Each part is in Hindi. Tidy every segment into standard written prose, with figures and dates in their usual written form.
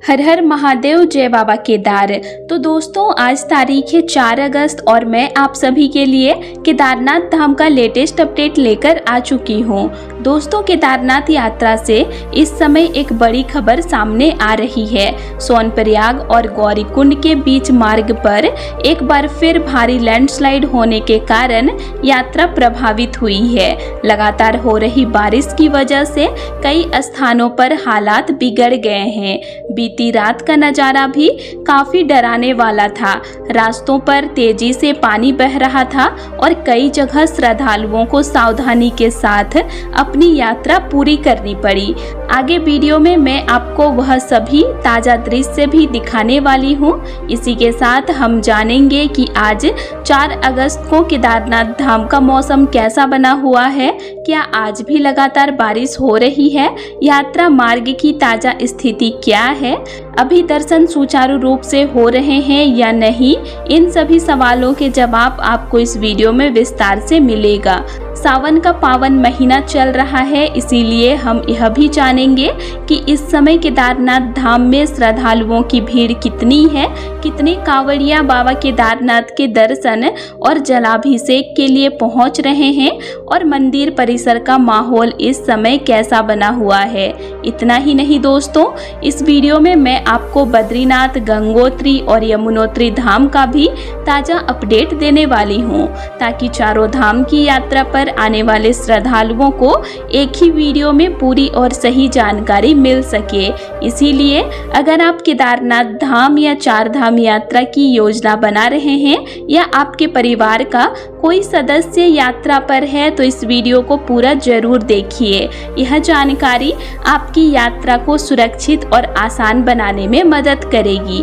हर हर महादेव, जय बाबा केदार। तो दोस्तों, आज तारीख है 4 अगस्त और मैं आप सभी के लिए केदारनाथ धाम का लेटेस्ट अपडेट लेकर आ चुकी हूँ। दोस्तों, केदारनाथ यात्रा से इस समय एक बड़ी खबर सामने आ रही है। सोनप्रयाग और गौरीकुंड के बीच मार्ग पर एक बार फिर भारी लैंडस्लाइड होने के कारण यात्रा प्रभावित हुई है। लगातार हो रही बारिश की वजह से कई स्थानों पर हालात बिगड़ गए हैं। बीती रात का नज़ारा भी काफी डराने वाला था। रास्तों पर तेजी से पानी बह रहा था और कई जगह श्रद्धालुओं को सावधानी के साथ अपनी यात्रा पूरी करनी पड़ी। आगे वीडियो में मैं आपको वह सभी ताज़ा दृश्य भी दिखाने वाली हूँ। इसी के साथ हम जानेंगे कि आज 4 अगस्त को केदारनाथ धाम का मौसम कैसा बना हुआ है, क्या आज भी लगातार बारिश हो रही है, यात्रा मार्ग की ताज़ा स्थिति क्या है, अभी दर्शन सुचारू रूप से हो रहे हैं या नहीं, इन सभी सवालों के जवाब आपको इस वीडियो में विस्तार से मिलेगा। सावन का पावन महीना चल रहा है, इसीलिए हम यह भी जानेंगे कि इस समय केदारनाथ धाम में श्रद्धालुओं की भीड़ कितनी है, कितने कांवड़िया बाबा केदारनाथ के दर्शन और जलाभिषेक के लिए पहुंच रहे हैं और मंदिर परिसर का माहौल इस समय कैसा बना हुआ है। इतना ही नहीं दोस्तों, इस वीडियो में मैं आपको बद्रीनाथ, गंगोत्री और यमुनोत्री धाम का भी ताज़ा अपडेट देने वाली हूँ, ताकि चारों धाम की यात्रा पर आने वाले श्रद्धालुओं को एक ही वीडियो में पूरी और सही जानकारी मिल सके। इसीलिए अगर आप केदारनाथ धाम या चार धाम यात्रा की योजना बना रहे हैं या आपके परिवार का कोई सदस्य यात्रा पर है, तो इस वीडियो को पूरा जरूर देखिए। यह जानकारी आपकी यात्रा को सुरक्षित और आसान बनाने में मदद करेगी।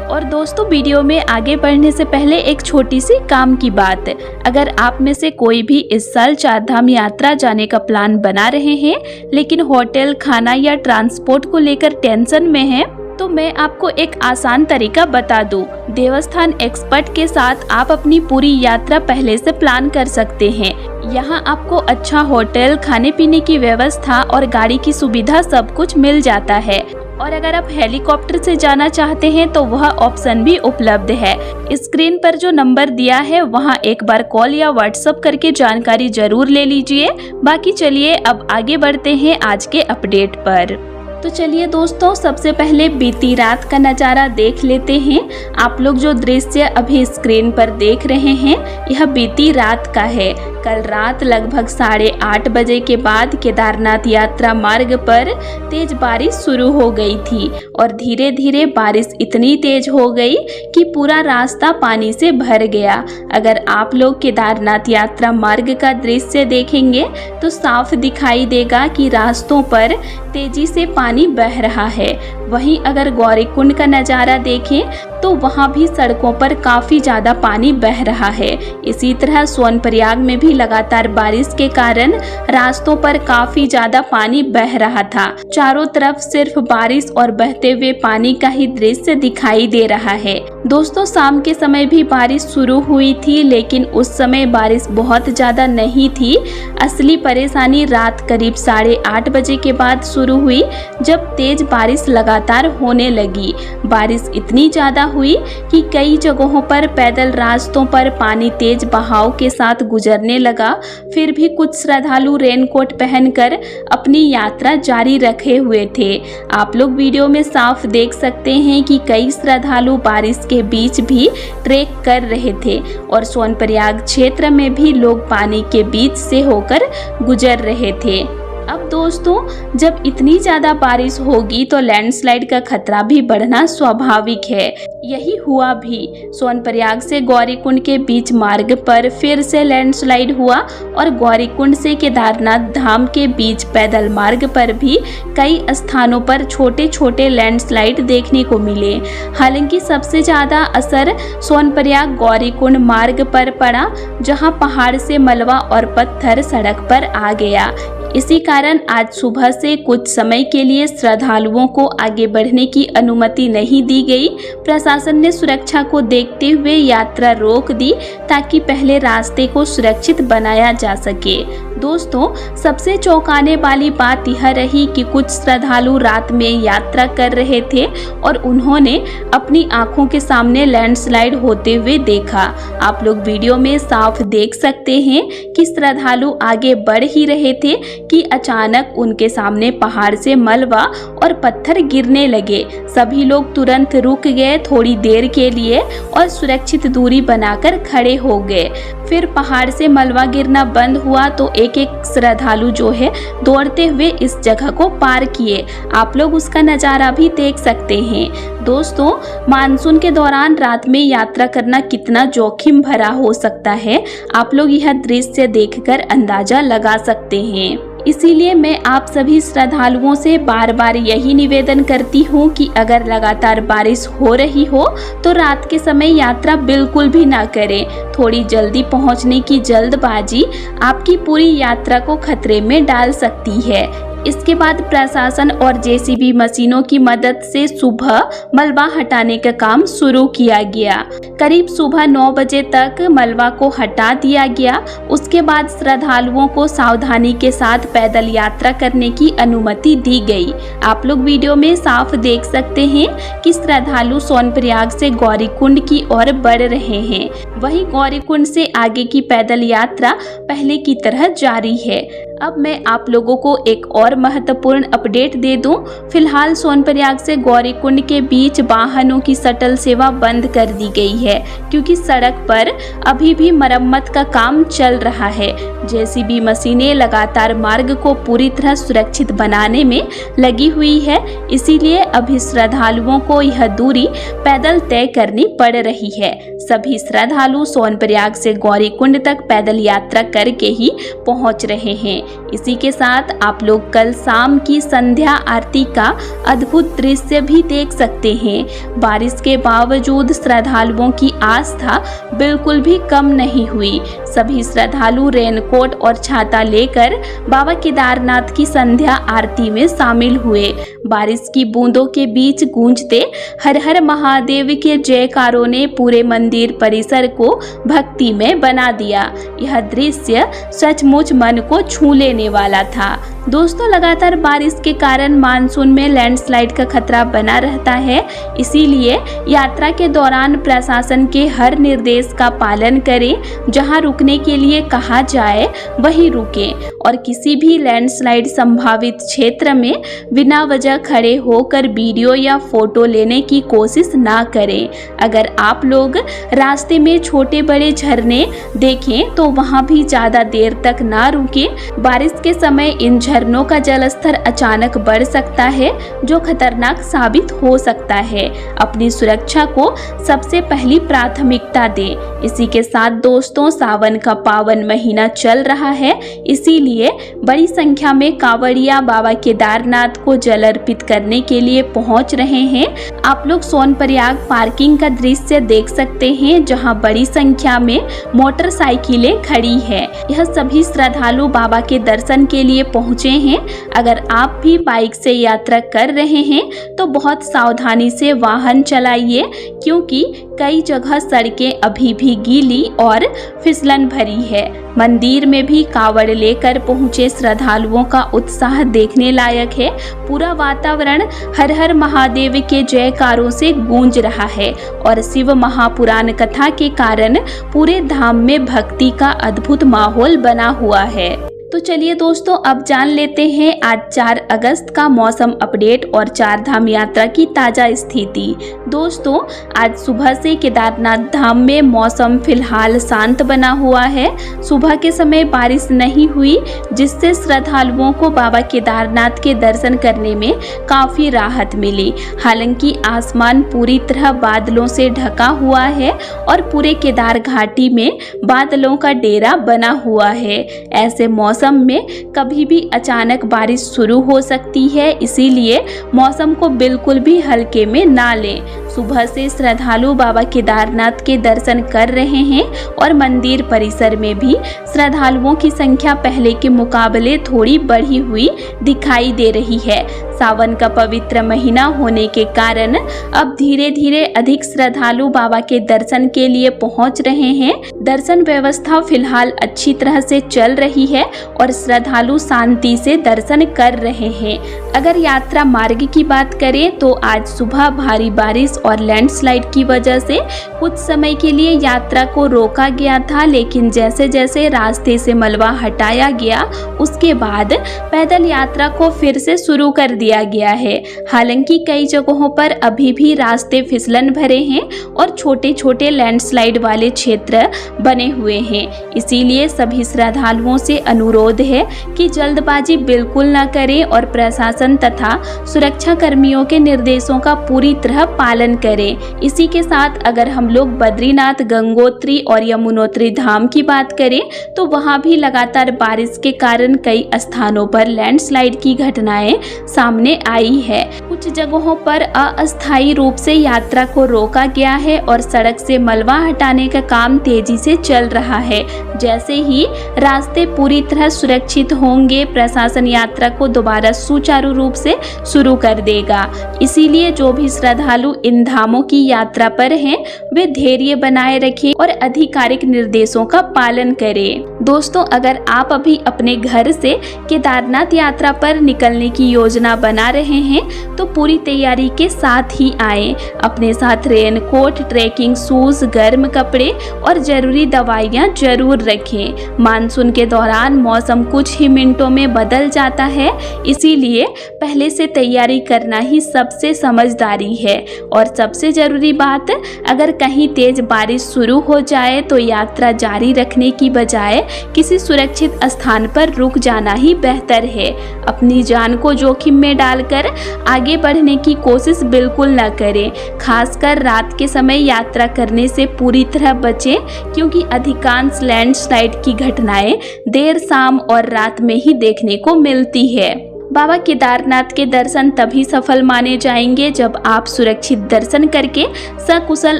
और दोस्तों, वीडियो में आगे बढ़ने से पहले एक छोटी सी काम की बात। अगर आप में से कोई भी इस साल चारधाम यात्रा जाने का प्लान बना रहे हैं, लेकिन होटल, खाना या ट्रांसपोर्ट को लेकर टेंशन में है, तो मैं आपको एक आसान तरीका बता दूं। देवस्थान एक्सपर्ट के साथ आप अपनी पूरी यात्रा पहले से प्लान कर सकते हैं। यहाँ आपको अच्छा होटल, खाने पीने की व्यवस्था और गाड़ी की सुविधा सब कुछ मिल जाता है। और अगर आप हेलीकॉप्टर से जाना चाहते हैं तो वह ऑप्शन भी उपलब्ध है। स्क्रीन पर जो नंबर दिया है वहां एक बार कॉल या व्हाट्सएप करके जानकारी जरूर ले लीजिए। बाकी चलिए अब आगे बढ़ते हैं आज के अपडेट पर। तो चलिए दोस्तों, सबसे पहले बीती रात का नज़ारा देख लेते हैं। आप लोग जो दृश्य अभी स्क्रीन पर देख रहे हैं, यह बीती रात का है। कल रात लगभग 8:30 बजे के बाद केदारनाथ यात्रा मार्ग पर तेज बारिश शुरू हो गई थी और धीरे धीरे बारिश इतनी तेज हो गई कि पूरा रास्ता पानी से भर गया। अगर आप लोग केदारनाथ यात्रा मार्ग का दृश्य देखेंगे तो साफ दिखाई देगा कि रास्तों पर तेजी से पानी बह रहा है। वहीं अगर गौरीकुंड का नज़ारा देखें तो वहां भी सड़कों पर काफी ज्यादा पानी बह रहा है। इसी तरह सोनप्रयाग में भी लगातार बारिश के कारण रास्तों पर काफी ज्यादा पानी बह रहा था। चारों तरफ सिर्फ बारिश और बहते हुए पानी का ही दृश्य दिखाई दे रहा है। दोस्तों, शाम के समय भी बारिश शुरू हुई थी, लेकिन उस समय बारिश बहुत ज्यादा नहीं थी। असली परेशानी रात करीब 8:30 बजे के बाद शुरू हुई, जब तेज बारिश लगातार होने लगी। बारिश इतनी ज्यादा हुई कि कई जगहों पर पैदल रास्तों पर पानी तेज बहाव के साथ गुजरने लगा। फिर भी कुछ श्रद्धालु रेनकोट पहनकर अपनी यात्रा जारी रखे हुए थे। आप लोग वीडियो में साफ देख सकते हैं कि कई श्रद्धालु बारिश के बीच भी ट्रेक कर रहे थे और सोनप्रयाग क्षेत्र में भी लोग पानी के बीच से होकर गुजर रहे थे। अब दोस्तों, जब इतनी ज़्यादा बारिश होगी तो लैंडस्लाइड का खतरा भी बढ़ना स्वाभाविक है। यही हुआ भी। सोनप्रयाग से गौरीकुंड के बीच मार्ग पर फिर से लैंडस्लाइड हुआ और गौरीकुंड से केदारनाथ धाम के बीच पैदल मार्ग पर भी कई स्थानों पर छोटे छोटे लैंडस्लाइड देखने को मिले। हालांकि सबसे ज़्यादा असर सोनप्रयाग गौरीकुंड मार्ग पर पड़ा, जहां पहाड़ से मलबा और पत्थर सड़क पर आ गया। इसी कारण आज सुबह से कुछ समय के लिए श्रद्धालुओं को आगे बढ़ने की अनुमति नहीं दी गई। प्रशासन ने सुरक्षा को देखते हुए यात्रा रोक दी ताकि पहले रास्ते को सुरक्षित बनाया जा सके। दोस्तों, सबसे चौंकाने वाली बात यह रही कि कुछ श्रद्धालु रात में यात्रा कर रहे थे और उन्होंने अपनी आंखों के सामने लैंडस्लाइड होते हुए देखा। आप लोग वीडियो में साफ देख सकते हैं कि श्रद्धालु आगे बढ़ ही रहे थे कि अचानक उनके सामने पहाड़ से मलबा और पत्थर गिरने लगे। सभी लोग तुरंत रुक गए थोड़ी देर के लिए और सुरक्षित दूरी बनाकर खड़े हो गए। फिर पहाड़ से मलबा गिरना बंद हुआ तो एक एक श्रद्धालु जो है दौड़ते हुए इस जगह को पार किए। आप लोग उसका नज़ारा भी देख सकते हैं। दोस्तों, मानसून के दौरान रात में यात्रा करना कितना जोखिम भरा हो सकता है, आप लोग यह दृश्य देखकर अंदाजा लगा सकते हैं। इसीलिए मैं आप सभी श्रद्धालुओं से बार बार यही निवेदन करती हूँ कि अगर लगातार बारिश हो रही हो तो रात के समय यात्रा बिल्कुल भी ना करें। थोड़ी जल्दी पहुँचने की जल्दबाजी आपकी पूरी यात्रा को खतरे में डाल सकती है। इसके बाद प्रशासन और जेसीबी मशीनों की मदद से सुबह मलबा हटाने का काम शुरू किया गया। करीब सुबह 9 बजे तक मलबा को हटा दिया गया। उसके बाद श्रद्धालुओं को सावधानी के साथ पैदल यात्रा करने की अनुमति दी गई। आप लोग वीडियो में साफ देख सकते हैं कि श्रद्धालु सोनप्रयाग से गौरीकुंड की ओर बढ़ रहे हैं। वहीं गौरीकुंड से आगे की पैदल यात्रा पहले की तरह जारी है। अब मैं आप लोगों को एक और महत्वपूर्ण अपडेट दे दूं। फिलहाल सोनप्रयाग से गौरीकुंड के बीच वाहनों की शटल सेवा बंद कर दी गई है क्योंकि सड़क पर अभी भी मरम्मत का काम चल रहा है। जेसीबी मशीनें लगातार मार्ग को पूरी तरह सुरक्षित बनाने में लगी हुई है। इसीलिए अभी श्रद्धालुओं को यह दूरी पैदल तय करनी पड़ रही है। सभी श्रद्धालु सोनप्रयाग से गौरीकुंड तक पैदल यात्रा करके ही पहुंच रहे हैं। इसी के साथ आप लोग कल शाम की संध्या आरती का अद्भुत दृश्य भी देख सकते हैं। बारिश के बावजूद श्रद्धालुओं की आस्था बिल्कुल भी कम नहीं हुई। सभी श्रद्धालु रेनकोट और छाता लेकर बाबा केदारनाथ की संध्या आरती में शामिल हुए। बारिश की बूंदों के बीच गूंजते हर हर महादेव के जयकारों ने पूरे मंदिर परिसर को भक्ति में बना दिया। यह दृश्य सचमुच मन को छू लेने वाला था। दोस्तों, लगातार बारिश के कारण मानसून में लैंडस्लाइड का खतरा बना रहता है। इसीलिए यात्रा के दौरान प्रशासन के हर निर्देश का पालन करें। जहां रुकने के लिए कहा जाए वहीं रुकें और किसी भी लैंडस्लाइड संभावित क्षेत्र में बिना वजह खड़े होकर वीडियो या फोटो लेने की कोशिश ना करें। अगर आप लोग रास्ते में छोटे बड़े झरने देखें तो वहां भी ज़्यादा देर तक ना रुकें। बारिश के समय इन झरनों का जलस्तर अचानक बढ़ सकता है जो खतरनाक साबित हो सकता है। अपनी सुरक्षा को सबसे पहली प्राथमिकता दें। इसी के साथ दोस्तों, सावन का पावन महीना चल रहा है, इसीलिए बड़ी संख्या में कांवड़िया बाबा केदारनाथ को जल अर्पित करने के लिए पहुंच रहे हैं। आप लोग सोनप्रयाग पार्किंग का दृश्य देख सकते हैं जहां बड़ी संख्या में मोटरसाइकिलें खड़ी है। यह सभी श्रद्धालु बाबा के दर्शन के लिए पहुंचे हैं। अगर आप भी बाइक से यात्रा कर रहे हैं तो बहुत सावधानी से वाहन चलाइए क्योंकि कई जगह सड़कें अभी भी गीली और फिसलन भरी है। मंदिर में भी कावड़ लेकर पहुंचे श्रद्धालुओं का उत्साह देखने लायक है। पूरा वातावरण हर हर महादेव के जयकारों से गूंज रहा है और शिव महापुराण कथा के कारण पूरे धाम में भक्ति का अद्भुत माहौल बना हुआ है। तो चलिए दोस्तों, अब जान लेते हैं आज 4 अगस्त का मौसम अपडेट और 4 धाम यात्रा की ताज़ा स्थिति। दोस्तों, आज सुबह से केदारनाथ धाम में मौसम फिलहाल शांत बना हुआ है। सुबह के समय बारिश नहीं हुई जिससे श्रद्धालुओं को बाबा केदारनाथ के दर्शन करने में काफ़ी राहत मिली। हालांकि आसमान पूरी तरह बादलों से ढका हुआ है और पूरे केदार घाटी में बादलों का डेरा बना हुआ है। ऐसे मौसम मौसम में कभी भी अचानक बारिश शुरू हो सकती है, इसीलिए मौसम को बिल्कुल भी हल्के में ना लें। सुबह से श्रद्धालु बाबा केदारनाथ के दर्शन कर रहे हैं और मंदिर परिसर में भी श्रद्धालुओं की संख्या पहले के मुकाबले थोड़ी बढ़ी हुई दिखाई दे रही है। सावन का पवित्र महीना होने के कारण अब धीरे धीरे अधिक श्रद्धालु बाबा के दर्शन के लिए पहुंच रहे हैं। दर्शन व्यवस्था फिलहाल अच्छी तरह से चल रही है और श्रद्धालु शांति से दर्शन कर रहे हैं। अगर यात्रा मार्ग की बात करें तो आज सुबह भारी बारिश और लैंडस्लाइड की वजह से कुछ समय के लिए यात्रा को रोका गया था, लेकिन जैसे जैसे रास्ते से मलबा हटाया गया उसके बाद पैदल यात्रा को फिर से शुरू कर दिया गया है। हालांकि कई जगहों पर अभी भी रास्ते फिसलन भरे हैं और छोटे छोटे लैंडस्लाइड वाले क्षेत्र बने हुए हैं, इसीलिए सभी श्रद्धालुओं से अनुरोध है कि जल्दबाजी बिल्कुल न करें और प्रशासन तथा सुरक्षा कर्मियों के निर्देशों का पूरी तरह पालन करें। इसी के साथ अगर हम लोग बद्रीनाथ, गंगोत्री और यमुनोत्री धाम की बात करें तो वहां भी लगातार बारिश के कारण कई स्थानों पर लैंडस्लाइड की घटनाएं सामने आई है। कुछ जगहों पर अस्थायी रूप से यात्रा को रोका गया है और सड़क से मलबा हटाने का काम तेजी से चल रहा है। जैसे ही रास्ते पूरी तरह सुरक्षित होंगे, प्रशासन यात्रा को दोबारा सुचारू रूप से शुरू कर देगा। इसीलिए जो भी श्रद्धालु इन धामों की यात्रा पर हैं, वे धैर्य बनाए रखें और आधिकारिक निर्देशों का पालन करें। दोस्तों, अगर आप अभी अपने घर से केदारनाथ यात्रा पर निकलने की योजना बना रहे हैं तो पूरी तैयारी के साथ ही आएं। अपने साथ रेनकोट, ट्रैकिंग शूज, गर्म कपड़े और जरूरी दवाइयां जरूर रखें। मानसून के दौरान मौसम कुछ ही मिनटों में बदल जाता है, इसीलिए पहले से तैयारी करना ही सबसे समझदारी है। और सबसे जरूरी बात, अगर कहीं तेज बारिश शुरू हो जाए तो यात्रा जारी रखने की बजाय किसी सुरक्षित स्थान पर रुक जाना ही बेहतर है। अपनी जान को जोखिम में डालकर आगे बढ़ने की कोशिश बिल्कुल न करें। खासकर रात के समय यात्रा करने से पूरी तरह बचें, क्योंकि अधिकांश लैंडस्लाइड की घटनाएं देर शाम और रात में ही देखने को मिलती है। बाबा केदारनाथ के दर्शन तभी सफल माने जाएंगे जब आप सुरक्षित दर्शन करके सकुशल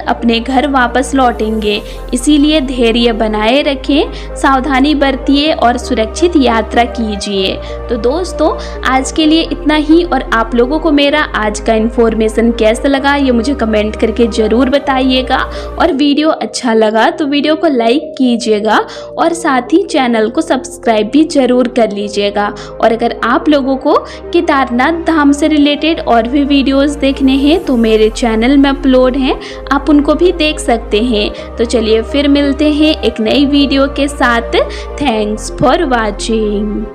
अपने घर वापस लौटेंगे। इसीलिए धैर्य बनाए रखें, सावधानी बरतिए और सुरक्षित यात्रा कीजिए। तो दोस्तों, आज के लिए इतना ही और आप लोगों को मेरा आज का इन्फॉर्मेशन कैसा लगा ये मुझे कमेंट करके ज़रूर बताइएगा। और वीडियो अच्छा लगा तो वीडियो को लाइक कीजिएगा और साथ ही चैनल को सब्सक्राइब भी ज़रूर कर लीजिएगा। और अगर आप लोगों को केदारनाथ धाम से रिलेटेड और भी वीडियोस देखने हैं तो मेरे चैनल में अपलोड हैं, आप उनको भी देख सकते हैं। तो चलिए फिर मिलते हैं एक नई वीडियो के साथ। Thanks for watching.